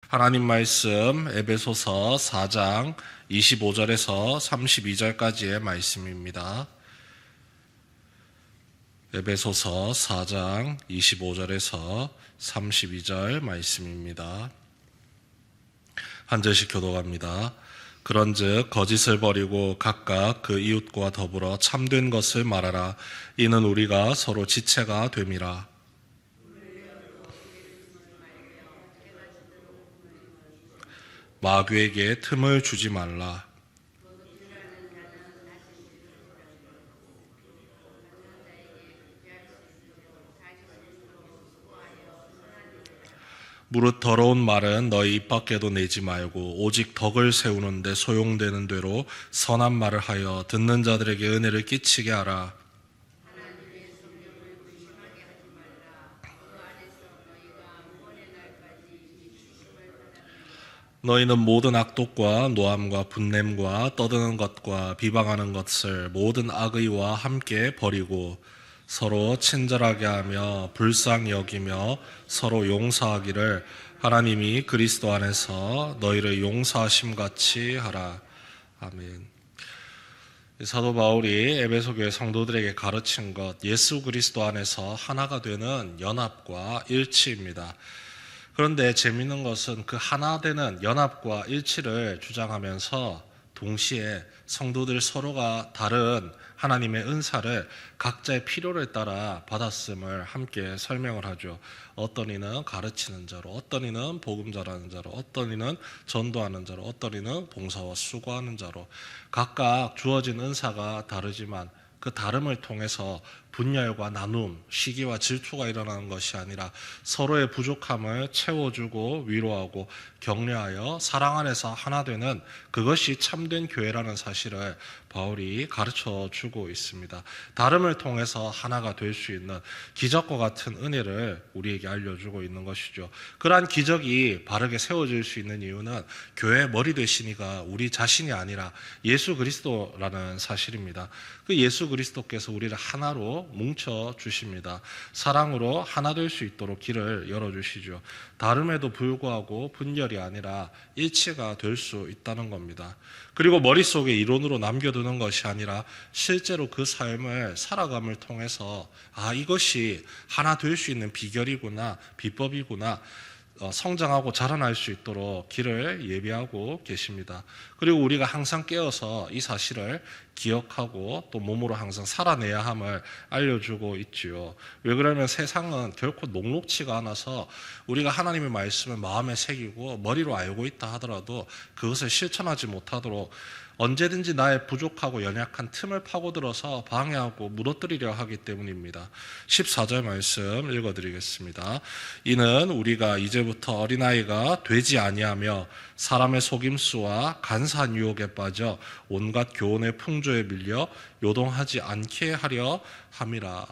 하나님 말씀 에베소서 4장 25절에서 32절까지의 말씀입니다. 에베소서 4장 25절에서 32절 말씀입니다. 한 절씩 교독합니다. 그런즉 거짓을 버리고 각각 그 이웃과 더불어 참된 것을 말하라. 이는 우리가 서로 지체가 됨이라. 마귀에게 틈을 주지 말라. 무릇 더러운 말은 너희 입 밖에도 내지 말고 오직 덕을 세우는 데 소용되는 대로 선한 말을 하여 듣는 자들에게 은혜를 끼치게 하라. 너희는 모든 악독과 노함과 분냄과 떠드는 것과 비방하는 것을 모든 악의와 함께 버리고 서로 친절하게 하며 불쌍히 여기며 서로 용서하기를 하나님이 그리스도 안에서 너희를 용서하심같이 하라. 아멘. 사도 바울이 에베소 교회 성도들에게 가르친 것, 예수 그리스도 안에서 하나가 되는 연합과 일치입니다. 그런데 재미있는 것은 그 하나 되는 연합과 일치를 주장하면서 동시에 성도들 서로가 다른 하나님의 은사를 각자의 필요를 따라 받았음을 함께 설명을 하죠. 어떤 이는 가르치는 자로, 어떤 이는 복음 전하는 자로, 어떤 이는 전도하는 자로, 어떤 이는 봉사와 수고하는 자로, 각각 주어진 은사가 다르지만 그 다름을 통해서 분열과 나눔, 시기와 질투가 일어나는 것이 아니라 서로의 부족함을 채워주고 위로하고 격려하여 사랑 안에서 하나 되는 그것이 참된 교회라는 사실을 바울이 가르쳐 주고 있습니다. 다름을 통해서 하나가 될 수 있는 기적과 같은 은혜를 우리에게 알려주고 있는 것이죠. 그러한 기적이 바르게 세워질 수 있는 이유는 교회의 머리 되신 이가 우리 자신이 아니라 예수 그리스도라는 사실입니다. 그 예수 그리스도께서 우리를 하나로 뭉쳐 주십니다. 사랑으로 하나 될 수 있도록 길을 열어주시죠. 다름에도 불구하고 분열이 아니라 일치가 될 수 있다는 겁니다. 그리고 머릿속에 이론으로 남겨두는 것이 아니라 실제로 그 삶을 살아감을 통해서 이것이 하나 될 수 있는 비결이구나, 비법이구나, 성장하고 자라날 수 있도록 길을 예비하고 계십니다. 그리고 우리가 항상 깨어서 이 사실을 기억하고 또 몸으로 항상 살아내야 함을 알려주고 있지요. 왜 그러면 세상은 결코 녹록치가 않아서 우리가 하나님의 말씀을 마음에 새기고 머리로 알고 있다 하더라도 그것을 실천하지 못하도록 언제든지 나의 부족하고 연약한 틈을 파고들어서 방해하고 무너뜨리려 하기 때문입니다. 14절 말씀 읽어드리겠습니다. 이는 우리가 이제부터 어린아이가 되지 아니하며 사람의 속임수와 간사한 유혹에 빠져 온갖 교훈의 풍조에 밀려 요동하지 않게 하려 함이라.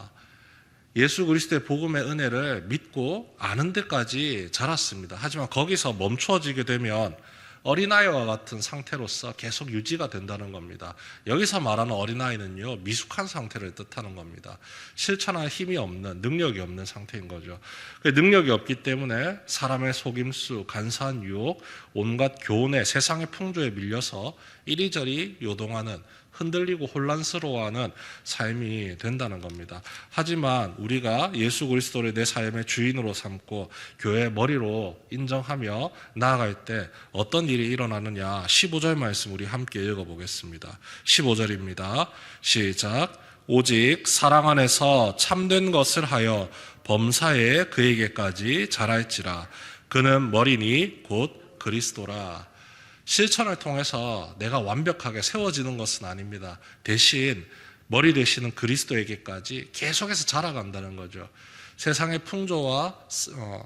예수 그리스도의 복음의 은혜를 믿고 아는 데까지 자랐습니다. 하지만 거기서 멈춰지게 되면 어린아이와 같은 상태로서 계속 유지가 된다는 겁니다. 여기서 말하는 어린아이는요, 미숙한 상태를 뜻하는 겁니다. 실천할 힘이 없는, 능력이 없는 상태인 거죠. 능력이 없기 때문에 사람의 속임수, 간사한 유혹, 온갖 교훈에 세상의 풍조에 밀려서 이리저리 요동하는, 흔들리고 혼란스러워하는 삶이 된다는 겁니다. 하지만 우리가 예수 그리스도를 내 삶의 주인으로 삼고 교회의 머리로 인정하며 나아갈 때 어떤 일이 일어나느냐, 15절 말씀 우리 함께 읽어보겠습니다. 15절입니다. 시작. 오직 사랑 안에서 참된 것을 하여 범사에 그에게까지 자랄지라. 그는 머리니 곧 그리스도라. 실천을 통해서 내가 완벽하게 세워지는 것은 아닙니다. 대신 머리 되시는 그리스도에게까지 계속해서 자라간다는 거죠. 세상의 풍조와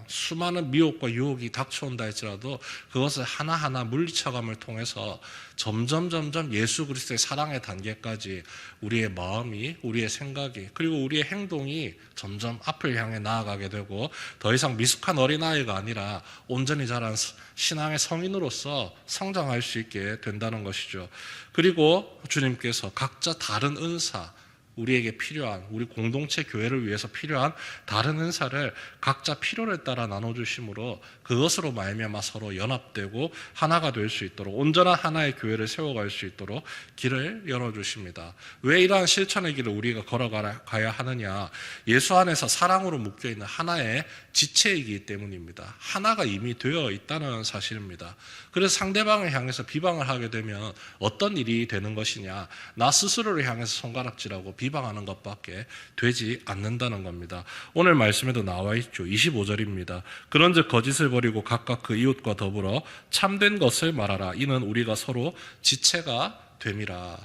수많은 미혹과 유혹이 닥쳐온다 할지라도 그것을 하나하나 물리쳐감을 통해서 점점 예수 그리스도의 사랑의 단계까지 우리의 마음이, 우리의 생각이, 그리고 우리의 행동이 점점 앞을 향해 나아가게 되고 더 이상 미숙한 어린아이가 아니라 온전히 자란 신앙의 성인으로서 성장할 수 있게 된다는 것이죠. 그리고 주님께서 각자 다른 은사, 우리에게 필요한, 우리 공동체 교회를 위해서 필요한 다른 은사를 각자 필요를 따라 나눠주심으로 그것으로 말미암아 서로 연합되고 하나가 될 수 있도록, 온전한 하나의 교회를 세워갈 수 있도록 길을 열어주십니다. 왜 이러한 실천의 길을 우리가 걸어가야 하느냐? 예수 안에서 사랑으로 묶여있는 하나의 지체이기 때문입니다. 하나가 이미 되어 있다는 사실입니다. 그래서 상대방을 향해서 비방을 하게 되면 어떤 일이 되는 것이냐? 나 스스로를 향해서 손가락질하고 비방하는 것밖에 되지 않는다는 겁니다. 오늘 말씀에도 나와 있죠. 25절입니다. 그런즉 거짓을 버리고 각각 그 이웃과 더불어 참된 것을 말하라. 이는 우리가 서로 지체가 됨이라.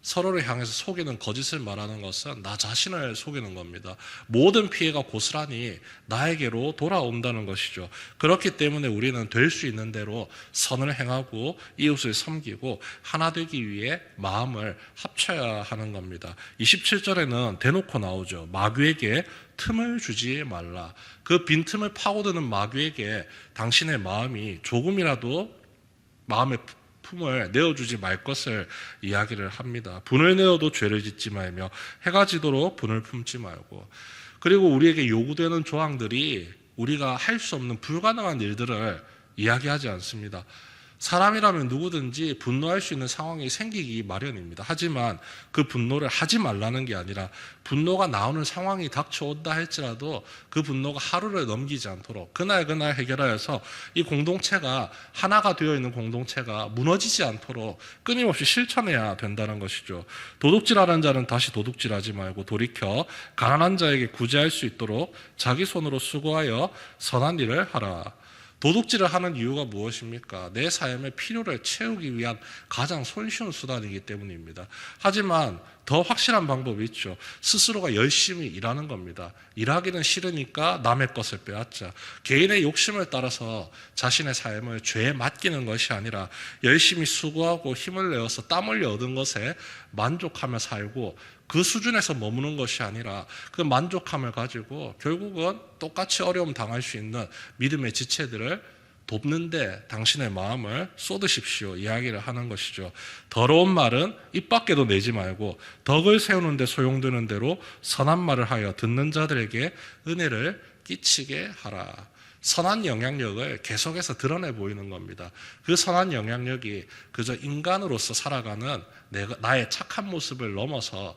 서로를 향해서 속이는 거짓을 말하는 것은 나 자신을 속이는 겁니다. 모든 피해가 고스란히 나에게로 돌아온다는 것이죠. 그렇기 때문에 우리는 될 수 있는 대로 선을 행하고 이웃을 섬기고 하나 되기 위해 마음을 합쳐야 하는 겁니다. 27절에는 대놓고 나오죠. 마귀에게 틈을 주지 말라. 그 빈틈을 파고드는 마귀에게 당신의 마음이 조금이라도 마음의 품을 내어주지 말 것을 이야기를 합니다. 분을 내어도 죄를 짓지 말며 해가 지도록 분을 품지 말고, 그리고 우리에게 요구되는 조항들이 우리가 할 수 없는 불가능한 일들을 이야기하지 않습니다. 사람이라면 누구든지 분노할 수 있는 상황이 생기기 마련입니다. 하지만 그 분노를 하지 말라는 게 아니라 분노가 나오는 상황이 닥쳐온다 할지라도 그 분노가 하루를 넘기지 않도록 그날 해결하여서 이 공동체가 하나가 되어 있는 공동체가 무너지지 않도록 끊임없이 실천해야 된다는 것이죠. 도둑질하는 자는 다시 도둑질하지 말고 돌이켜 가난한 자에게 구제할 수 있도록 자기 손으로 수고하여 선한 일을 하라. 도둑질을 하는 이유가 무엇입니까? 내 삶의 필요를 채우기 위한 가장 손쉬운 수단이기 때문입니다. 하지만 더 확실한 방법이 있죠. 스스로가 열심히 일하는 겁니다. 일하기는 싫으니까 남의 것을 빼앗자. 개인의 욕심을 따라서 자신의 삶을 죄에 맡기는 것이 아니라 열심히 수고하고 힘을 내어서 땀 흘려 얻은 것에 만족하며 살고, 그 수준에서 머무는 것이 아니라 그 만족함을 가지고 결국은 똑같이 어려움 당할 수 있는 믿음의 지체들을 돕는데 당신의 마음을 쏟으십시오 이야기를 하는 것이죠. 더러운 말은 입 밖에도 내지 말고 덕을 세우는 데 소용되는 대로 선한 말을 하여 듣는 자들에게 은혜를 끼치게 하라. 선한 영향력을 계속해서 드러내 보이는 겁니다. 그 선한 영향력이 그저 인간으로서 살아가는 나의 착한 모습을 넘어서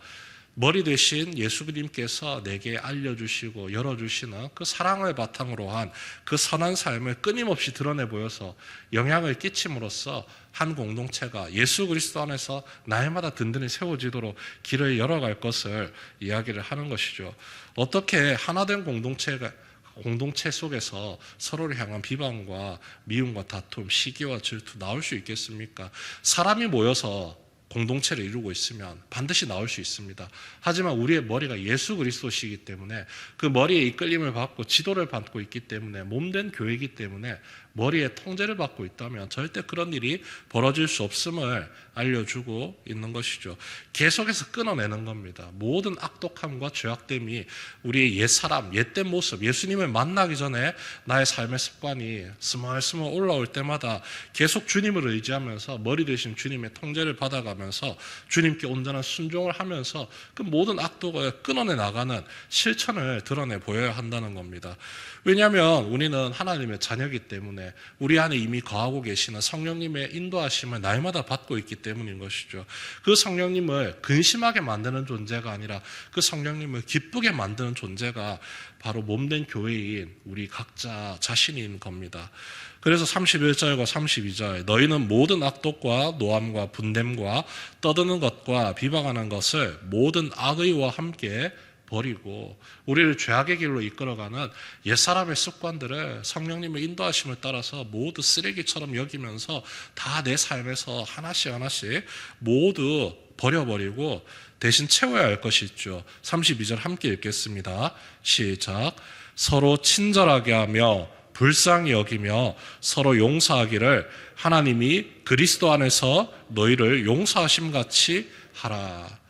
머리 되신 예수 그리스도께서 내게 알려주시고 열어주시는 그 사랑을 바탕으로 한 그 선한 삶을 끊임없이 드러내 보여서 영향을 끼침으로써 한 공동체가 예수 그리스도 안에서 날마다 든든히 세워지도록 길을 열어갈 것을 이야기를 하는 것이죠. 어떻게 하나된 공동체 속에서 서로를 향한 비방과 미움과 다툼, 시기와 질투 나올 수 있겠습니까? 사람이 모여서 공동체를 이루고 있으면 반드시 나올 수 있습니다. 하지만 우리의 머리가 예수 그리스도시기 때문에 그 머리에 이끌림을 받고 지도를 받고 있기 때문에 몸된 교회이기 때문에 머리에 통제를 받고 있다면 절대 그런 일이 벌어질 수 없음을 알려주고 있는 것이죠. 계속해서 끊어내는 겁니다. 모든 악독함과 죄악됨이 우리의 옛사람, 옛된 모습, 예수님을 만나기 전에 나의 삶의 습관이 스멀스멀 올라올 때마다 계속 주님을 의지하면서 머리 대신 주님의 통제를 받아가면서 주님께 온전한 순종을 하면서 그 모든 악독을 끊어내 나가는 실천을 드러내 보여야 한다는 겁니다. 왜냐하면 우리는 하나님의 자녀이기 때문에 우리 안에 이미 거하고 계시는 성령님의 인도하심을 날마다 받고 있기 때문인 것이죠. 그 성령님을 근심하게 만드는 존재가 아니라 그 성령님을 기쁘게 만드는 존재가 바로 몸된 교회인 우리 각자 자신인 겁니다. 그래서 31절과 32절 너희는 모든 악독과 노함과 분냄과 떠드는 것과 비방하는 것을 모든 악의와 함께 버리고 우리를 죄악의 길로 이끌어가는 옛사람의 습관들을 성령님의 인도하심을 따라서 모두 쓰레기처럼 여기면서 다 내 삶에서 하나씩 모두 버려버리고 대신 채워야 할 것이 있죠. 32절 함께 읽겠습니다. 시작. 서로 친절하게 하며 불쌍히 여기며 서로 용서하기를 하나님이 그리스도 안에서 너희를 용서하심같이 하라.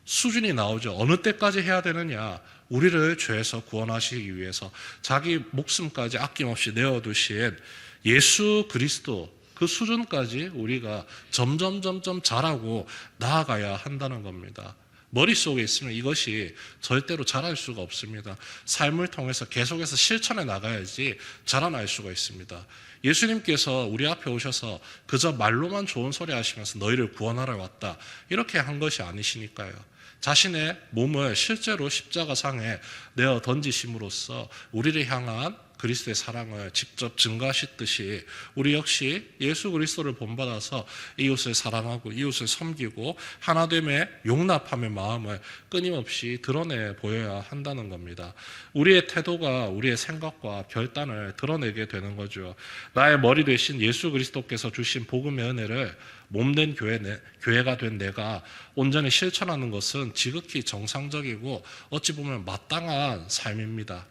수준이 나오죠. 어느 때까지 해야 되느냐? 우리를 죄에서 구원하시기 위해서 자기 목숨까지 아낌없이 내어두신 예수 그리스도 그 수준까지 우리가 점점 자라고 나아가야 한다는 겁니다. 머릿속에 있으면 이것이 절대로 자랄 수가 없습니다. 삶을 통해서 계속해서 실천해 나가야지 자라날 수가 있습니다. 예수님께서 우리 앞에 오셔서 그저 말로만 좋은 소리 하시면서 너희를 구원하러 왔다, 이렇게 한 것이 아니시니까요. 자신의 몸을 실제로 십자가상에 내어 던지심으로써 우리를 향한 그리스도의 사랑을 직접 증가하셨듯이 우리 역시 예수 그리스도를 본받아서 이웃을 사랑하고 이웃을 섬기고 하나됨의 용납함의 마음을 끊임없이 드러내 보여야 한다는 겁니다. 우리의 태도가 우리의 생각과 결단을 드러내게 되는 거죠. 나의 머리 되신 예수 그리스도께서 주신 복음의 은혜를 몸된 교회가 된 내가 온전히 실천하는 것은 지극히 정상적이고 어찌 보면 마땅한 삶입니다.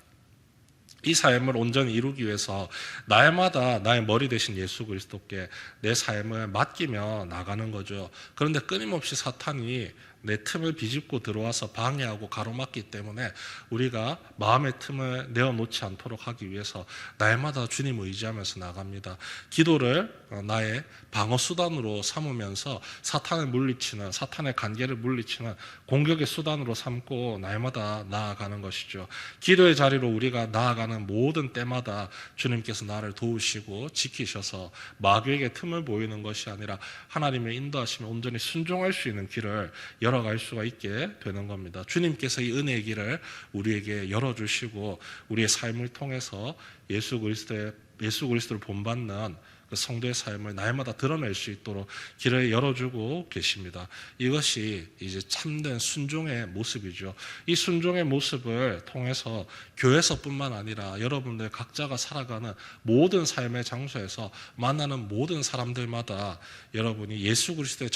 이 삶을 온전히 이루기 위해서 날마다 나의 머리 되신 예수 그리스도께 내 삶을 맡기며 나가는 거죠. 그런데 끊임없이 사탄이 내 틈을 비집고 들어와서 방해하고 가로막기 때문에 우리가 마음의 틈을 내어놓지 않도록 하기 위해서 날마다 주님을 의지하면서 나갑니다. 기도를 나의 방어 수단으로 삼으면서 사탄을 물리치는, 사탄의 관계를 물리치는 공격의 수단으로 삼고 날마다 나아가는 것이죠. 기도의 자리로 우리가 나아가는 모든 때마다 주님께서 나를 도우시고 지키셔서 마귀에게 틈을 보이는 것이 아니라 하나님의 인도하심에 온전히 순종할 수 있는 길을 열어갈 수가 있게 되는 겁니다. 주님께서 이 은혜의 길을 우리에게 열어주시고 우리의 삶을 통해서 예수 그리스도를 본받는 그 성도의 삶을 날마다 드러낼 수 있도록 길을 열어주고 계십니다. 이것이 이제 참된 순종의 모습이죠. 이 순종의 모습을 통해서 교회에서뿐만 아니라 여러분들 각자가 살아가는 모든 삶의 장소에서 만나는 모든 사람들마다 여러분이 예수 그리스도의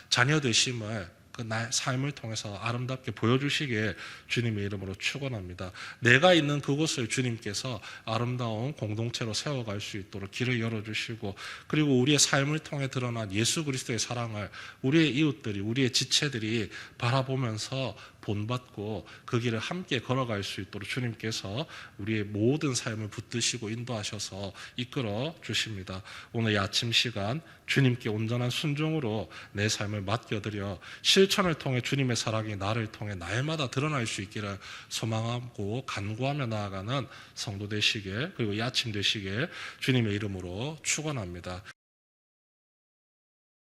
자녀 되심을 그 삶을 통해서 아름답게 보여주시길 주님의 이름으로 축원합니다. 내가 있는 그곳을 주님께서 아름다운 공동체로 세워갈 수 있도록 길을 열어주시고, 그리고 우리의 삶을 통해 드러난 예수 그리스도의 사랑을 우리의 이웃들이, 우리의 지체들이 바라보면서 본받고 그 길을 함께 걸어갈 수 있도록 주님께서 우리의 모든 삶을 붙드시고 인도하셔서 이끌어 주십니다. 오늘 이 아침 시간 주님께 온전한 순종으로 내 삶을 맡겨드려 실천을 통해 주님의 사랑이 나를 통해 날마다 드러날 수 있기를 소망하고 간구하며 나아가는 성도 되시길, 그리고 이 아침 되시길 주님의 이름으로 축원합니다.